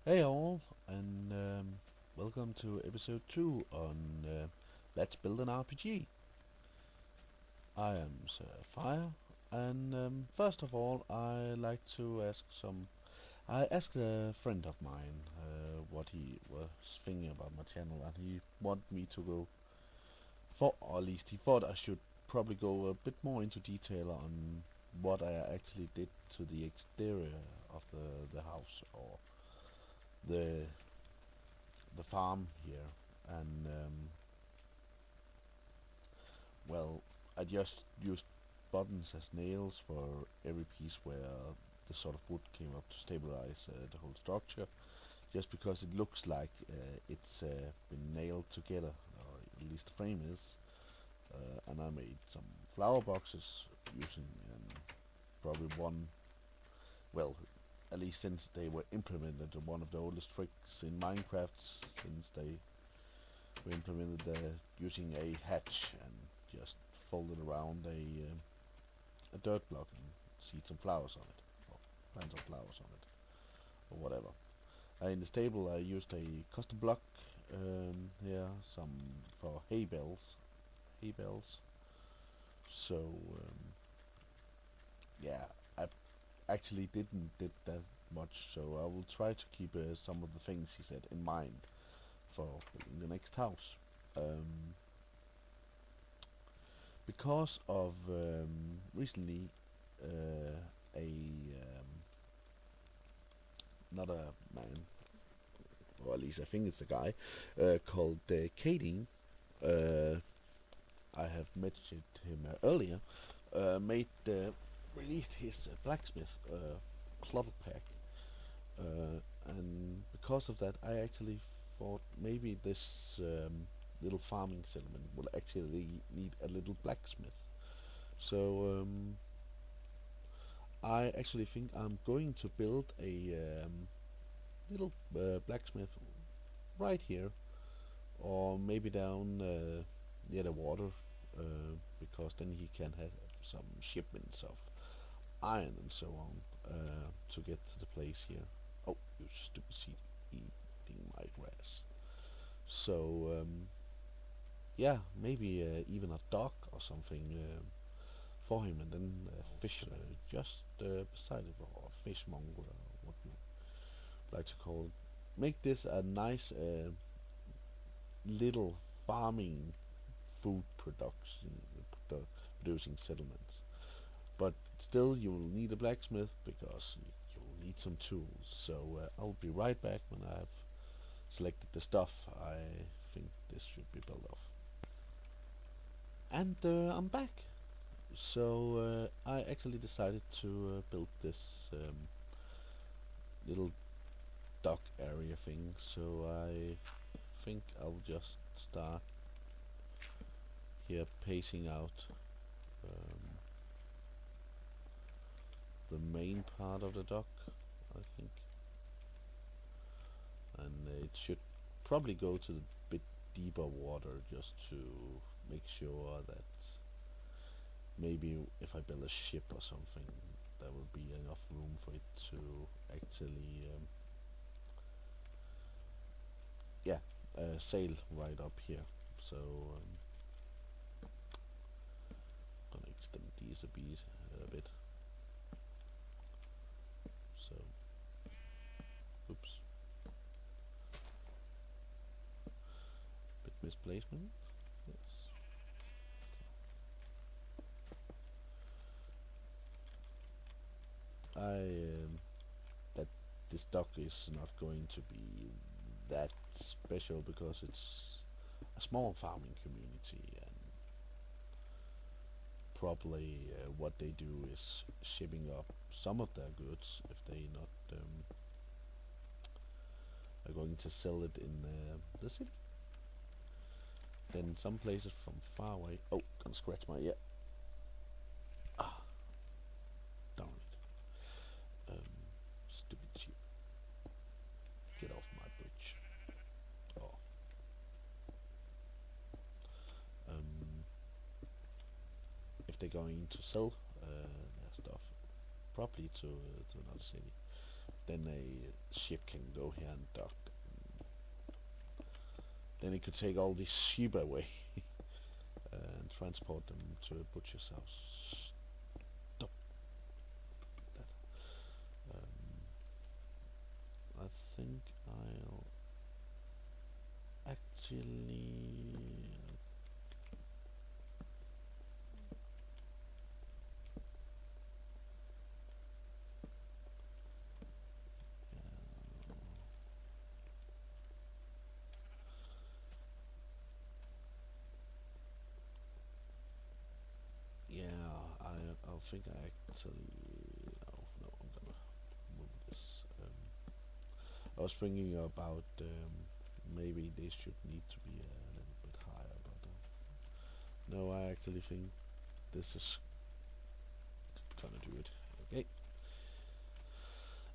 Hey all, and welcome to episode 2 on Let's Build an RPG. I am Sirfire, and first of all, I like to ask some. I asked a friend of mine what he was thinking about my channel, and he wanted me to go for, or at least he thought I should probably go a bit more into detail on what I actually did to the exterior of the house or the the farm here, and well, I just used buttons as nails for every piece where the sort of wood came up to stabilize the whole structure, just because it looks like it's been nailed together, or at least the frame is. And I made some flower boxes using probably one, well, at least since they were implemented, one of the oldest tricks in Minecraft, since they were implemented using a hatch and just folded around a dirt block and seed some flowers on it, or plant some flowers on it, or whatever. In the stable I used a custom block here, some for hay bales. So yeah, I actually did that much, so I will try to keep some of the things he said in mind for building the next house. Um, because of recently a another man, or at least I think it's a guy, called Kading. Uh, I have mentioned him earlier. Made released his blacksmith clother pack, and because of that, I actually thought maybe this little farming settlement will actually need a little blacksmith. So I actually think I'm going to build a little blacksmith right here, or maybe down near the water, because then he can have some shipments of iron and so on to get to the place here. Oh, you stupid seed eating my grass. So yeah, maybe even a dock or something for him, and then fish just beside it, or a fishmonger, or what you like to call it. Make this a nice little farming food production producing settlements. But still, you will need a blacksmith because you will need some tools. So I'll be right back when I've selected the stuff I think this should be built of. And I'm back. So I actually decided to build this little dock area thing. So I think I'll just start here pacing out um, the main part of the dock, I think, and it should probably go to the bit deeper water just to make sure that maybe if I build a ship or something, there will be enough room for it to actually yeah, sail right up here. So gonna extend these a bit. So oops, bit misplacement. Yes. I that this dock is not going to be that special because it's a small farming community, and probably what they do is shipping up some of their goods if they not are going to sell it in the city. Then some places from far away. Oh, gonna scratch my ear. Ah, darn it. Stupid sheep. Get off my bridge. Oh. Um, if they're going to sell their stuff properly to another city, then a ship can go here and dock. Then it could take all these sheep away and transport them to a butcher's house. Stop that. I think I'll actually I think I actually no, I'm gonna move this. I was thinking about maybe they should need to be a little bit higher, but no, I actually think this is gonna do it. Okay,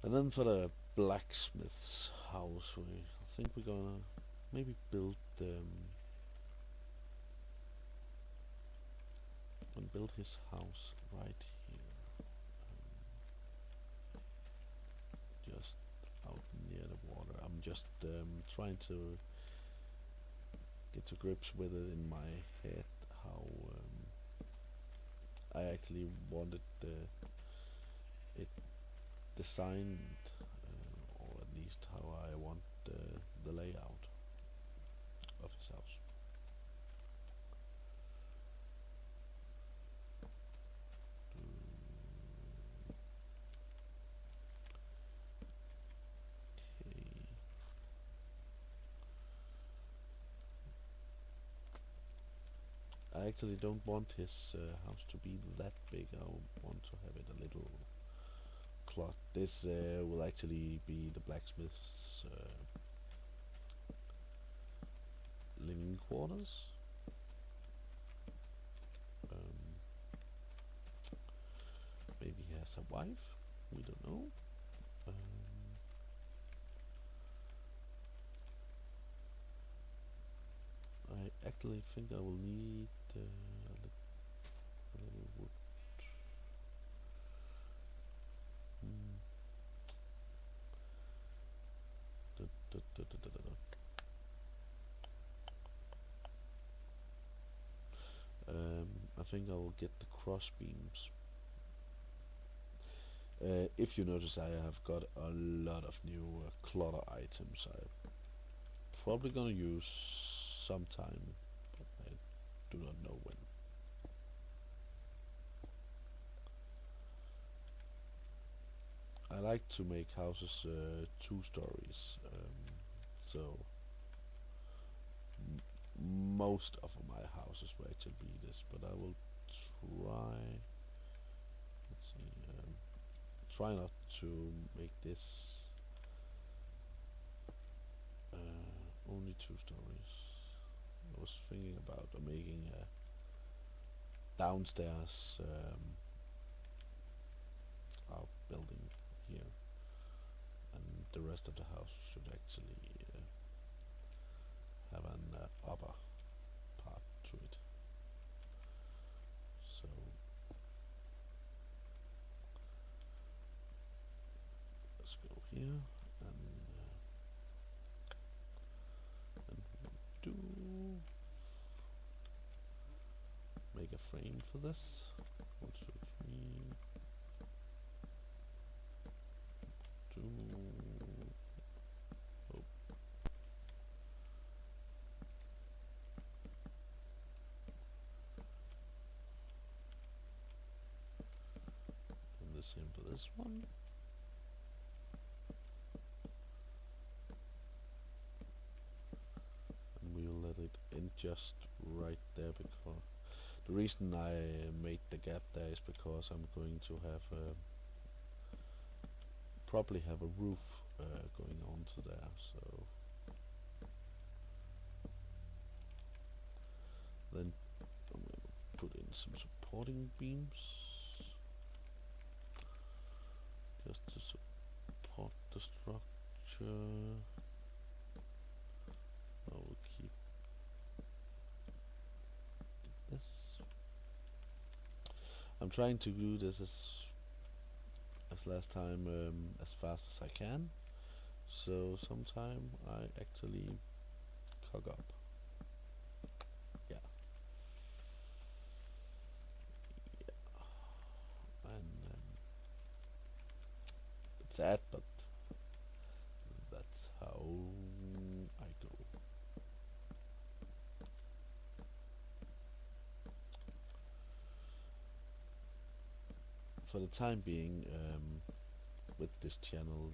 and then for the blacksmith's house, I think we're gonna maybe build and build his house right here, just out near the water. I'm just trying to get to grips with it in my head how I actually wanted it designed, or at least how I want the layout of his house. Okay. I actually don't want his house to be that big. I want to have it a little cloth. This will actually be the blacksmith's living quarters. Maybe he has a wife. We don't know. I actually think I will need a little wood. Da, da, da, da, da, da, da. I think I will get the cross beams. If you notice, I have got a lot of new clutter items. I'm probably gonna use sometime, but I do not know when. I like to make houses 2 stories, so most of my houses will actually be this, but I will try. Let's see. Try not to make this only 2 stories. I was thinking about making a downstairs outbuilding here, and the rest of the house should actually have an upper part to it. So let's go here and do make a frame for this. 1, 2, 3, 2. Oh. And the same for this one. And we'll let it end just right there, because the reason I made the gap there is because I'm going to have probably have a roof going on to there, so then I'm going to put in some supporting beams just to support the structure. I will keep this. I'm trying to do this as as last time, as fast as I can. So sometime I actually cock up. Yeah, and it's sad, but that's how I go. For the time being, with this channel,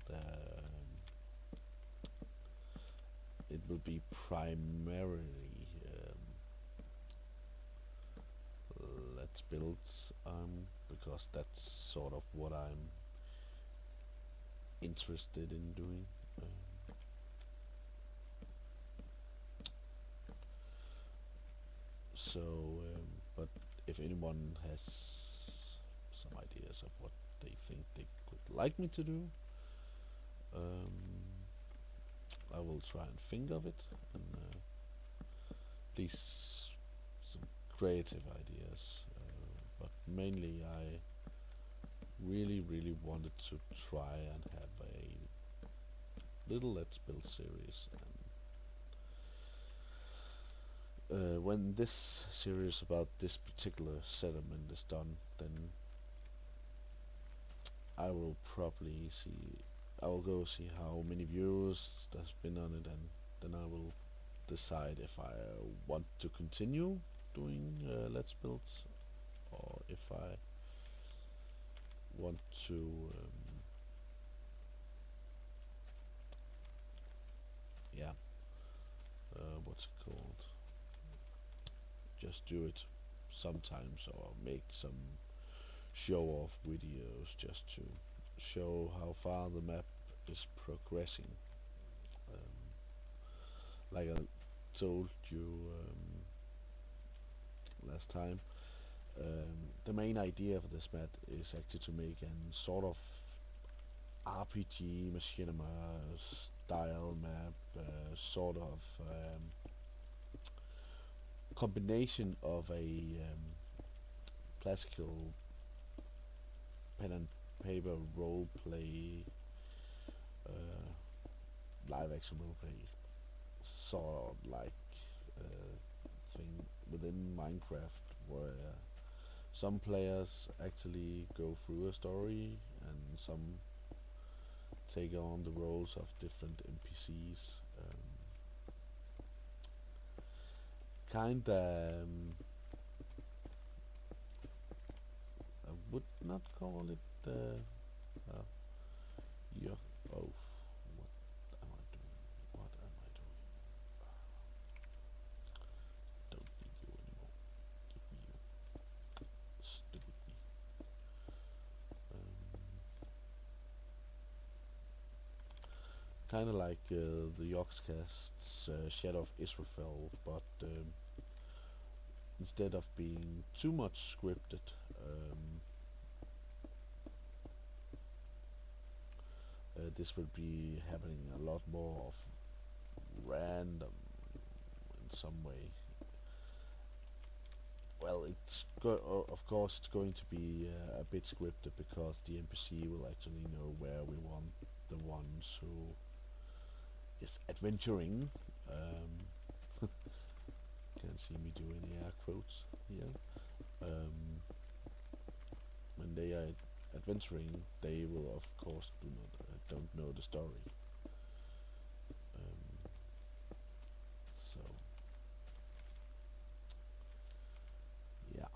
it will be primarily let's builds, because that's sort of what I'm interested in doing. So, but if anyone has some ideas of what they think they could like me to do, um, I will try and think of it, and please some creative ideas. But mainly, I really wanted to try and have a little Let's Build series, and when this series about this particular settlement is done, then I will probably see. I will go see how many views there's been on it, and then I will decide if I want to continue doing Let's Builds, or if I want to yeah, what's it called? Just do it sometimes, or make some show off videos just to show how far the map is progressing. Like I told you last time, the main idea for this map is actually to make an sort of RPG machinima style map, sort of combination of a classical pen and paper role play, uh, live action role play, sort of like thing within Minecraft, where some players actually go through a story and some take on the roles of different NPCs. Kinda, I would not call it yeah. Oh, what am I doing? What am I doing? Don't need you anymore. Give me you. Stick with me. Kind of like the Yogscast's Shadow of Israel, but instead of being too much scripted, this will be happening a lot more of random in some way. Well, of course it's going to be a bit scripted, because the NPC will actually know where we want the ones who is adventuring. Can't see me do any air quotes here. When they are adventuring, they will of course don't know the story. So yeah.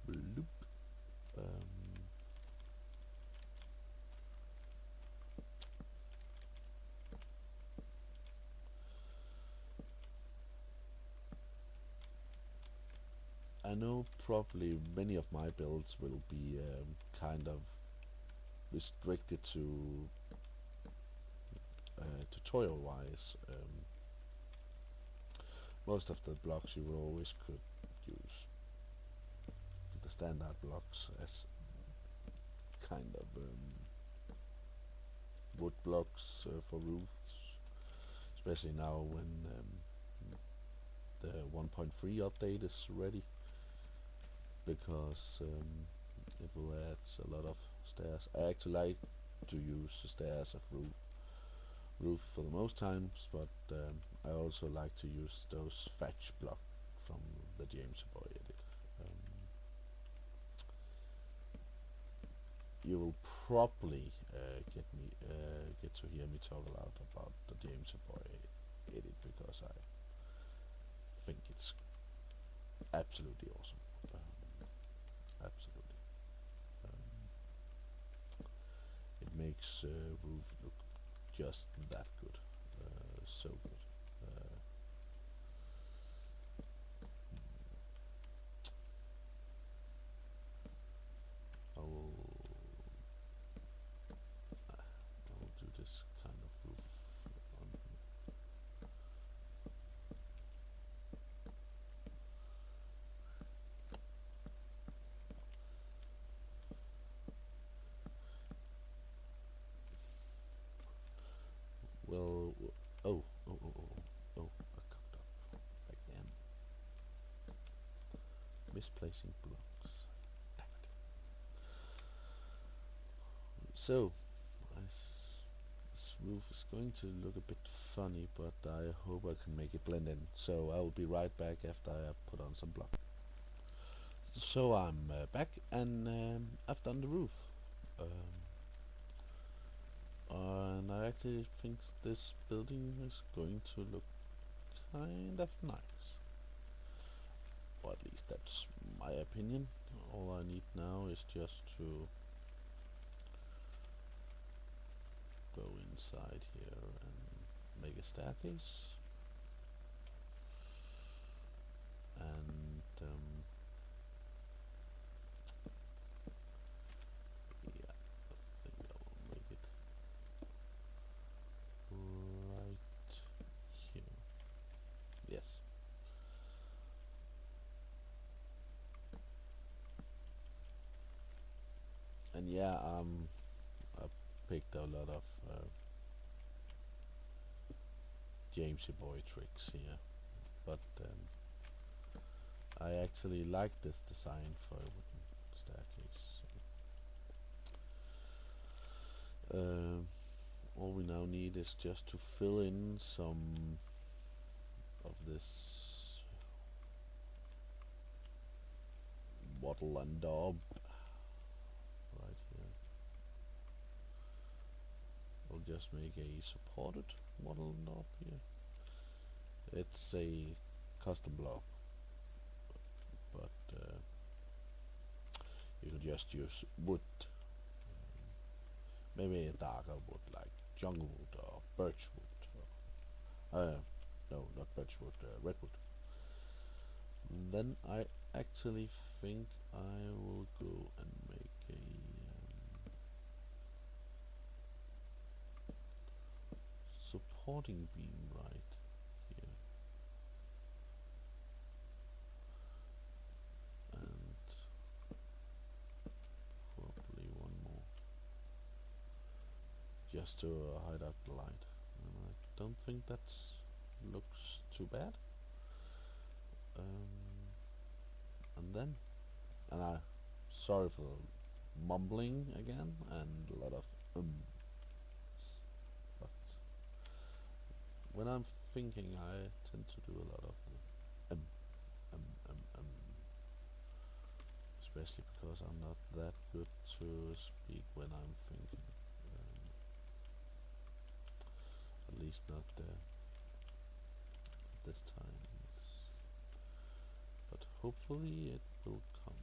Bloop. I know probably many of my builds will be kind of restricted to tutorial wise. Most of the blocks you always could use the standard blocks as kind of wood blocks for roofs, especially now when the 1.3 update is ready, because it will add a lot of stairs. I actually like to use the stairs as roof for the most times, but I also like to use those thatch block from the James Boy edit. You will probably get to hear me talk a lot about the James Boy edit, because I think it's absolutely awesome. Absolutely. It makes roof look just that good. So good. I will do this kind of roof on. Well, I cocked up again. Misplacing blocks. So, this roof is going to look a bit funny, but I hope I can make it blend in. So I will be right back after I have put on some block. So I'm back, and I've done the roof. And I actually think this building is going to look kind of nice. Or at least that's my opinion. All I need now is just to go inside here and make a staircase. And yeah, I think I will make it right here. Yes. And yeah, I picked a lot of Jamesy Boy tricks here, but I actually like this design for a wooden staircase. All we now need is just to fill in some of this wattle and daub right here. I'll just make a supported wattle and daub here. It's a custom block, but you could just use wood, maybe a darker wood like jungle wood or birch wood, or, no, not birch wood, redwood. Then I actually think I will go and make a supporting beam right here, and probably one more, just to hide out the light. And I don't think that looks too bad. And I sorry for the mumbling again and a lot of but when I'm thinking I tend to do a lot of especially because I'm not that good to speak when I'm thinking, at least not this time, but hopefully it will come.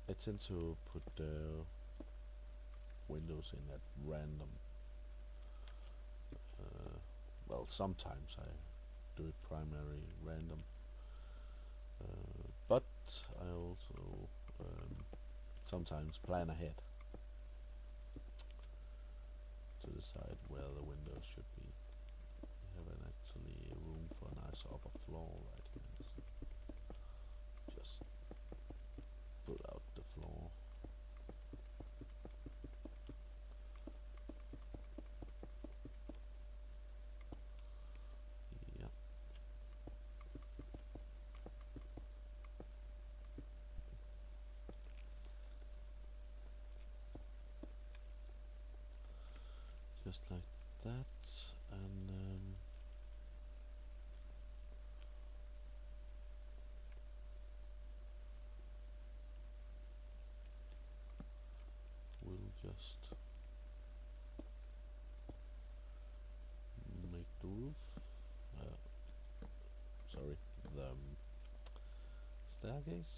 I tend to put windows in at random. Uh, well, sometimes I do it primary random, but I also sometimes plan ahead to decide where the windows should be. We have actually room for a nice upper floor right here. So just put out the floor. Yeah, just like that, and we'll just make the roof. Uh, sorry, the staircase,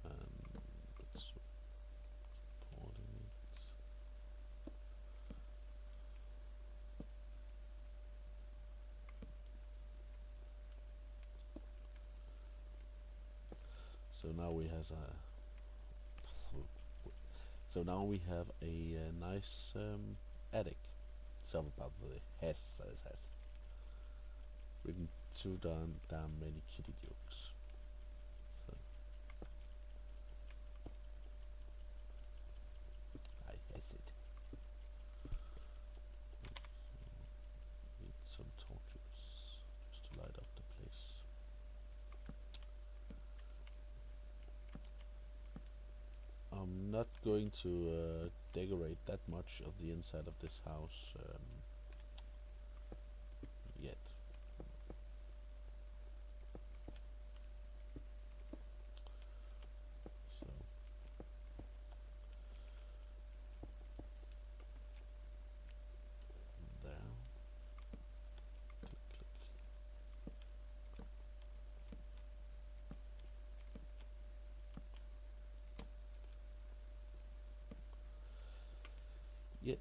and it's supporting it. So now we has a so now we have a nice attic. Sorry about the has says has written too damn many kitty jokes. So I has it. Need some torches just to light up the place. I'm not going to decorate that much of the inside of this house yet. So there. Click, click. Yes.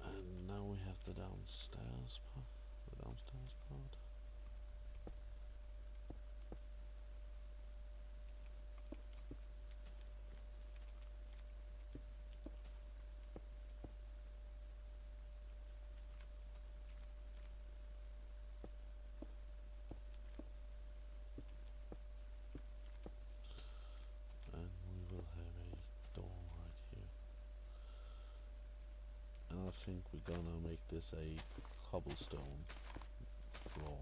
And now we have the downstairs part. And we will have a door right here. And I think we're gonna make this a cobblestone floor.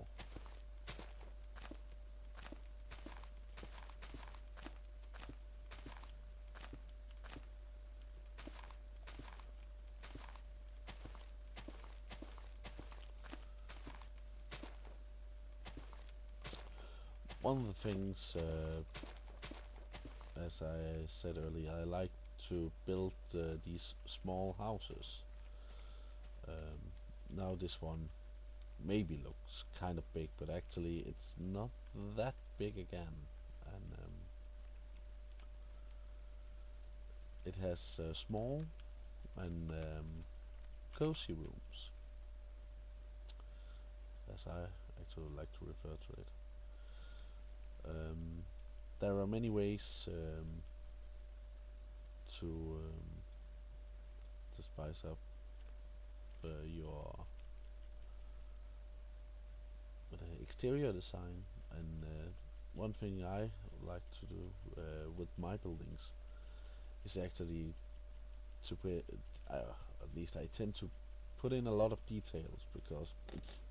One of the things, as I said earlier, I like to build these small houses. Now this one maybe looks kind of big, but actually it's not that big again, and it has small and cozy rooms, as I actually like to refer to it. There are many ways to spice up your exterior design, and one thing I like to do with my buildings is actually to put, at least I tend to put in a lot of details, because it's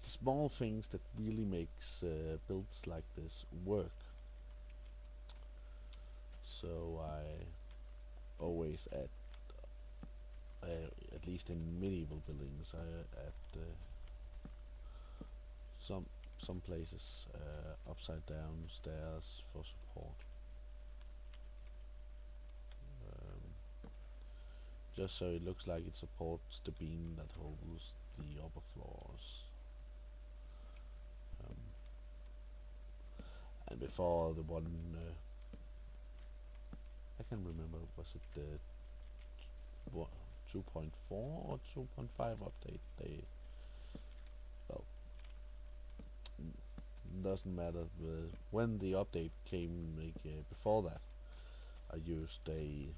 the small things that really makes builds like this work. So I always add, at least in medieval buildings, I add some places upside down stairs for support, just so it looks like it supports the beam that holds the upper floors. before the one, I can remember, was it the 2.4 or 2.5 update? They, well, doesn't matter. When the update came, like, before that, I used a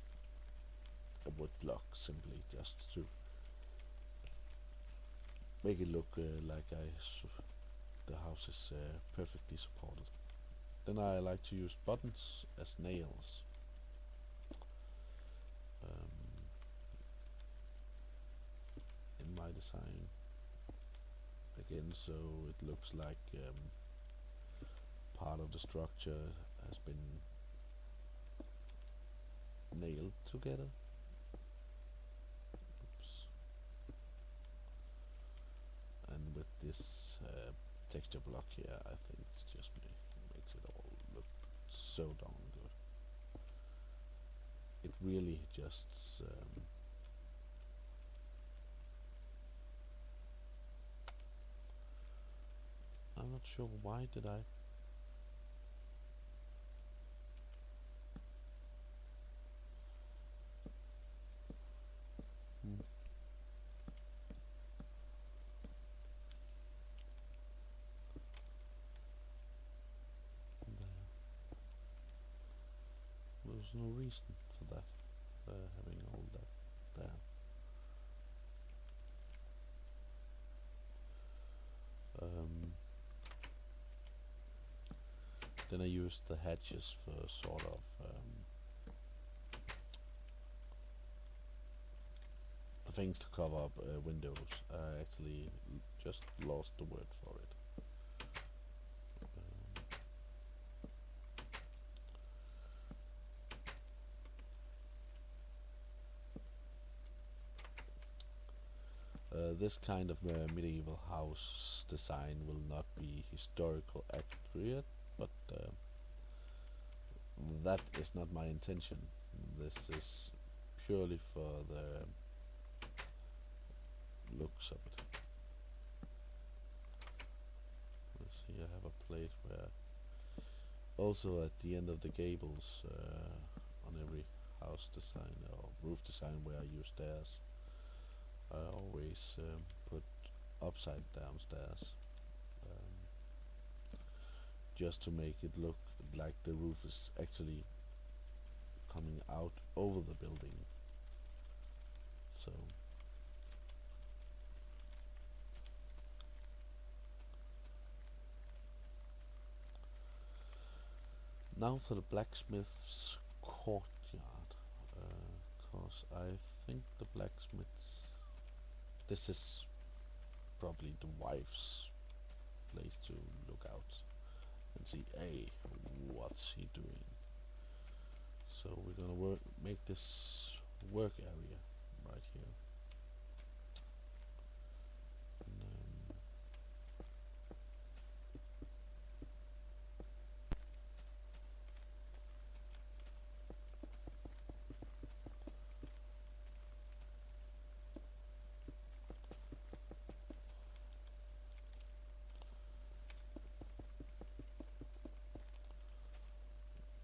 wood block simply just to make it look like the house is perfectly supported. Then I like to use buttons as nails. In my design again, so it looks like part of the structure has been nailed together. Oops. And with this texture block here, I think it just makes it all look so darn good. It really just I'm not sure why did I there's no reason for that, having all that there. Then I used the hatches for sort of things to cover up windows. I actually just lost the word for it. This kind of medieval house design will not be historical accurate, but that is not my intention. This is purely for the looks of it. Let's see, I have a place where also at the end of the gables on every house design or roof design where I use stairs, I always put upside down stairs, just to make it look like the roof is actually coming out over the building. So now for the blacksmith's courtyard, cause I think the blacksmith's, this is probably the wife's place to look out and see, hey, what's he doing? So we're gonna make this work area right here. And,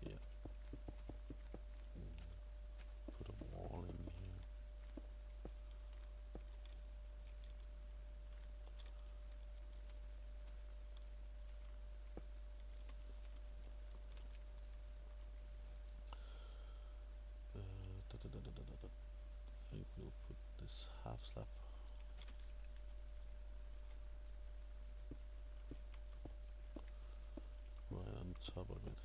yeah, put a wall in here. I think we'll put this half slab right on top of it.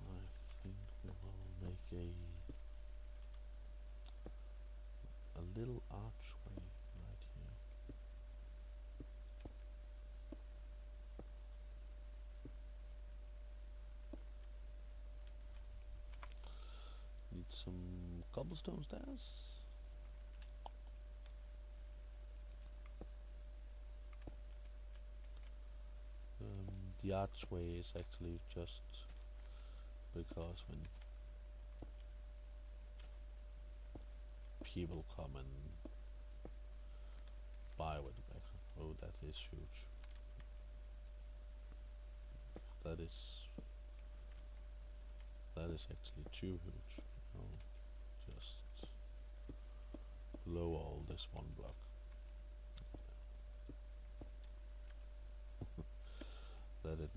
I think we will make a little archway right here. cobblestone stairs. The archway is actually just because when people come and buy with the back. Oh, that is huge. That is actually too huge. Oh, just lower all this one block. That didn't.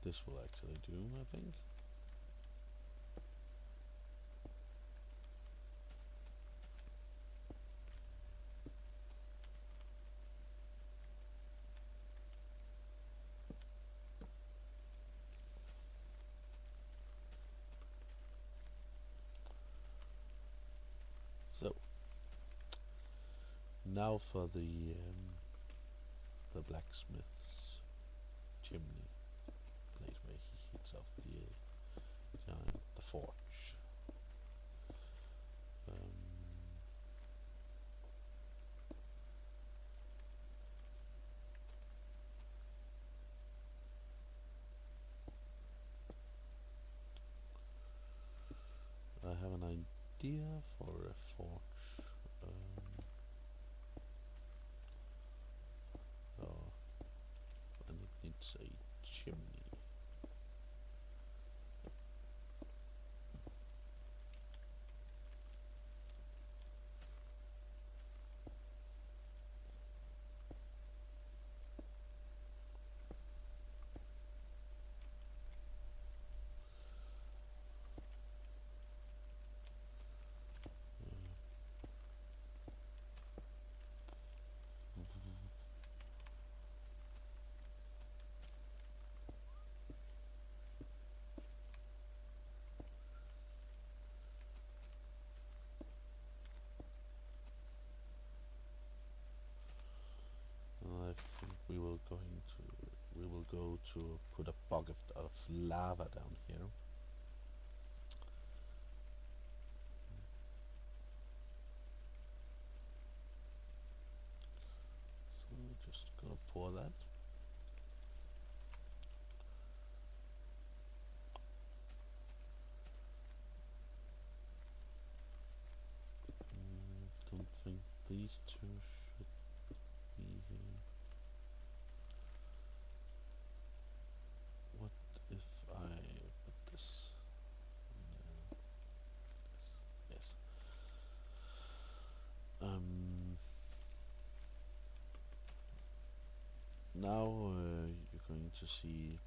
This will actually do, I think. So now for the blacksmith's chimney place where he heats up the forge. I have an idea for a forge. And it needs a chimney. I think we will go to put a bucket of lava down here. So just gonna pour that. Don't think these two should be here. What if I put this? Yes. Now you're going to see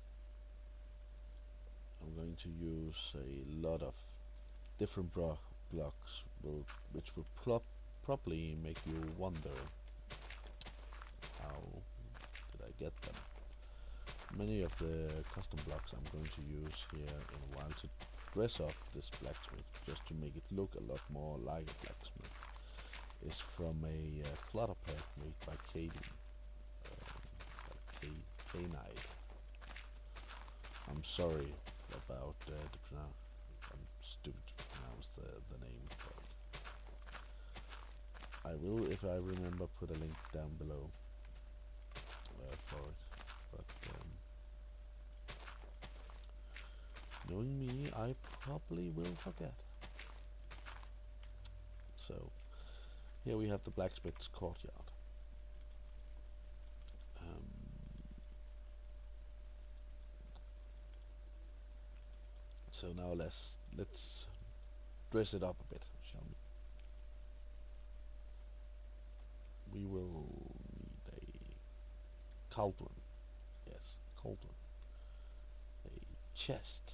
I'm going to use a lot of different blocks which will probably make you wonder how did I get them. Many of the custom blocks I'm going to use here in a while to dress up this blacksmith, just to make it look a lot more like a blacksmith, is from a clutter pack made by Katie. K-Knight. I'm sorry about I'm stupid to pronounce the name, but I will, if I remember, put a link down below for it. But knowing me, I probably will forget. So here we have the blacksmith's courtyard. So now let's dress it up a bit, shall we? We will need a cauldron. Yes, cauldron. A chest,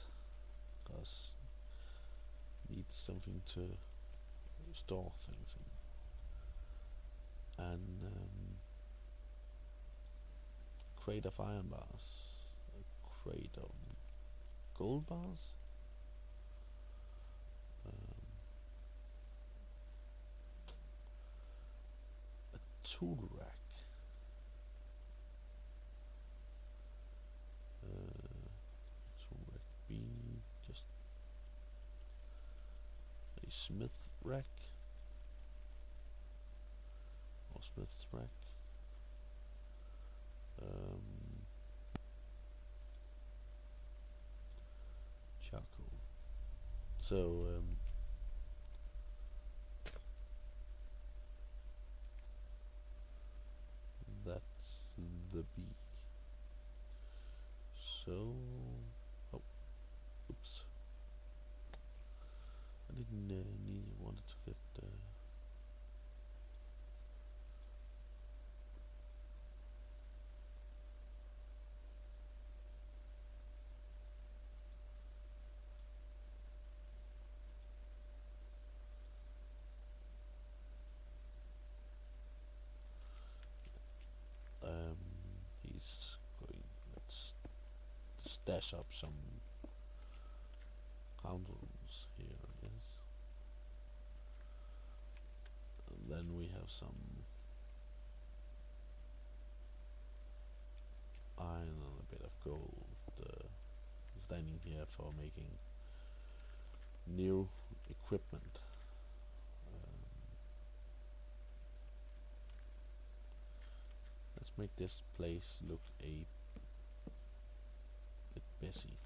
because needs something to store things in. And crate of iron bars, a crate of gold bars. tool rack. Tool rack B, just a smith rack or smith's rack. Charcoal. So that's the B. So, oh, oops, I didn't wanted to get he's going. Let's stash up some counters here, I guess. And then we have some iron and a bit of gold standing here for making new equipment. Let's make this place look a bit busy.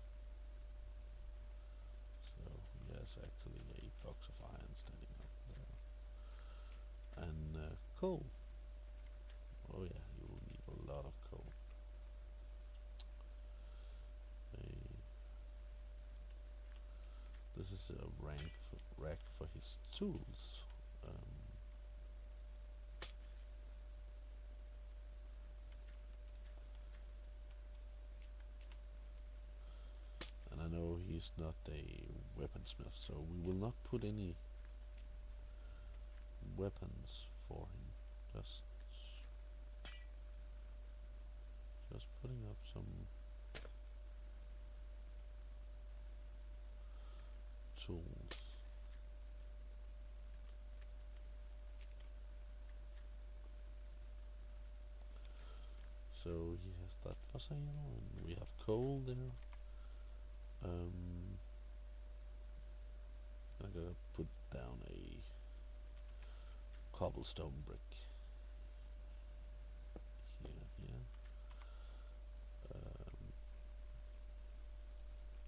So yes, actually a box of iron standing up there. And coal. Oh yeah, you will need a lot of coal. This is a rack for his tools. And I know he's not a weaponsmith, so we will not put any weapons for him. Just putting up some tools. So he has that for sale, and we have coal there. I'm gonna put down a cobblestone brick here.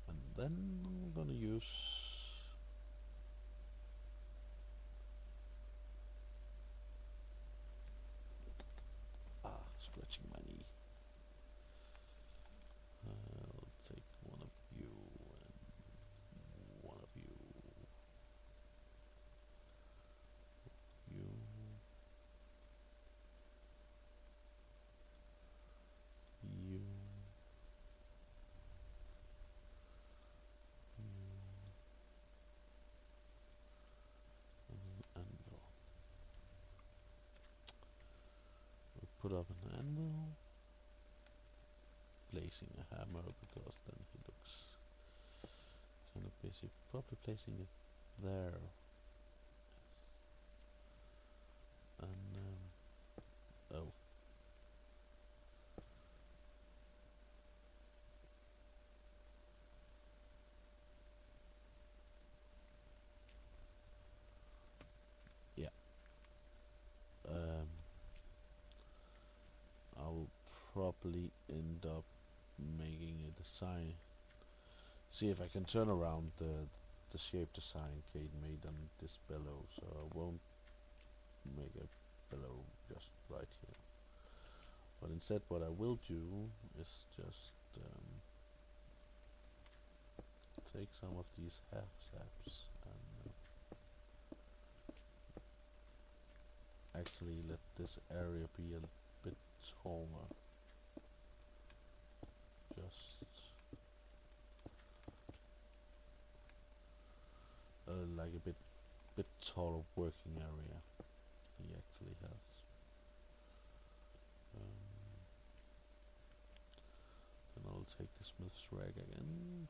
And then I'm gonna use scratching my knee. I'll take one of you and one of you. You. You. And anvil. We'll put up an anvil, placing a hammer because then he looks kind of busy. Probably placing it there. And oh. Yeah. I'll probably end up making a design. See if I can turn around the shape design Kate made on this bellow, so I won't make a bellow just right here. But instead what I will do is just take some of these half saps and actually let this area be a bit taller. Just like a bit taller working area he actually has. Then I'll take the smith's rag again.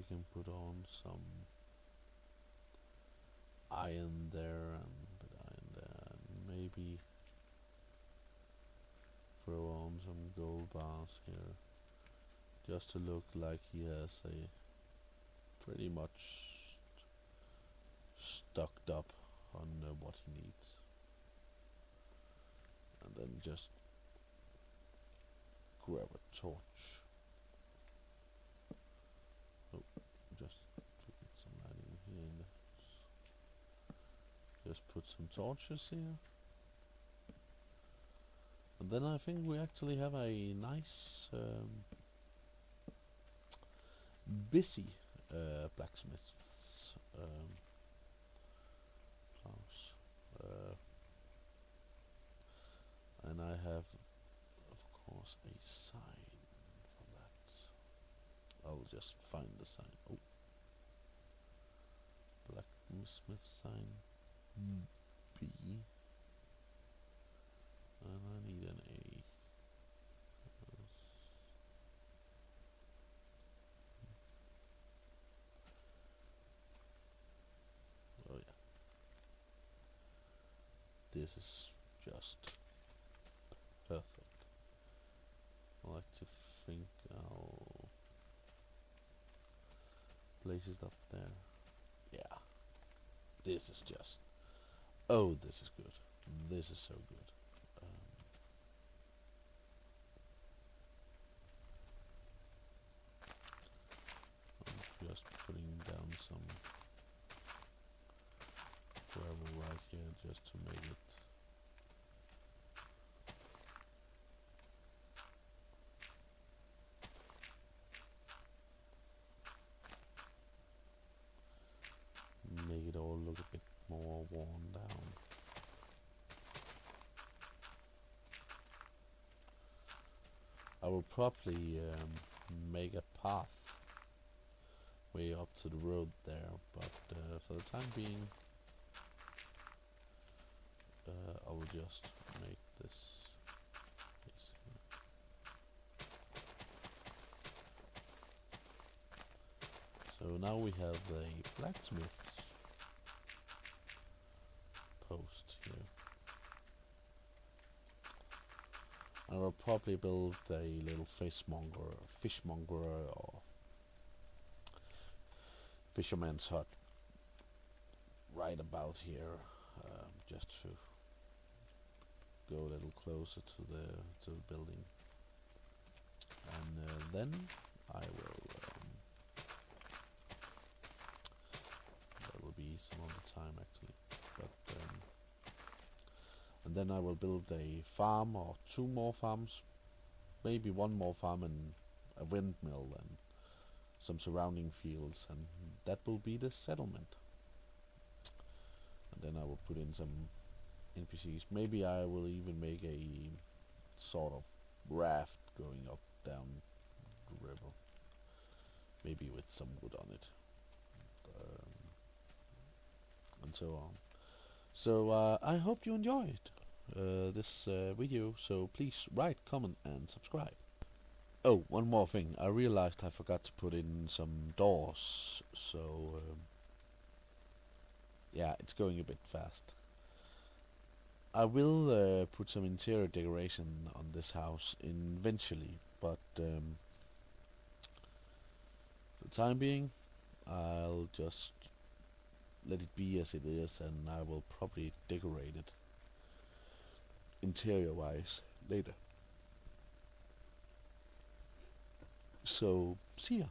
can put on some iron there and put iron there, and maybe throw on some gold bars here, just to look like he has a pretty much stocked up on what he needs. And then just grab a torch. Oh, just to get some lighting here in the just put some torches here. And then I think we actually have a nice busy blacksmith's house. And I have, of course, a sign for that. I'll just find the sign. Oh, blacksmith sign B. And I need an A. Oh yeah. This is just perfect. I like to think I'll place it up there. Yeah. This is just... oh, this is good. This is so good. I'm just putting down some gravel right here just to make it all look a bit more worn down. I will probably make a path way up to the road there, but for the time being I will just make this here. So now we have a blacksmith's post here. I will probably build a little fishmonger or fisherman's hut right about here, just to go a little closer to the building, and then I will that will be some other time actually, but and then I will build a farm or 2 more farms, maybe 1 more farm and a windmill and some surrounding fields, and that will be the settlement. And then I will put in some NPCs. Maybe I will even make a sort of raft going up down the river, maybe with some wood on it, and so on. So I hope you enjoyed this video, so please write, comment and subscribe. Oh, one more thing, I realized I forgot to put in some doors, so yeah, it's going a bit fast. I will put some interior decoration on this house eventually, but for the time being I'll just let it be as it is, and I will probably decorate it interior wise later. So see ya.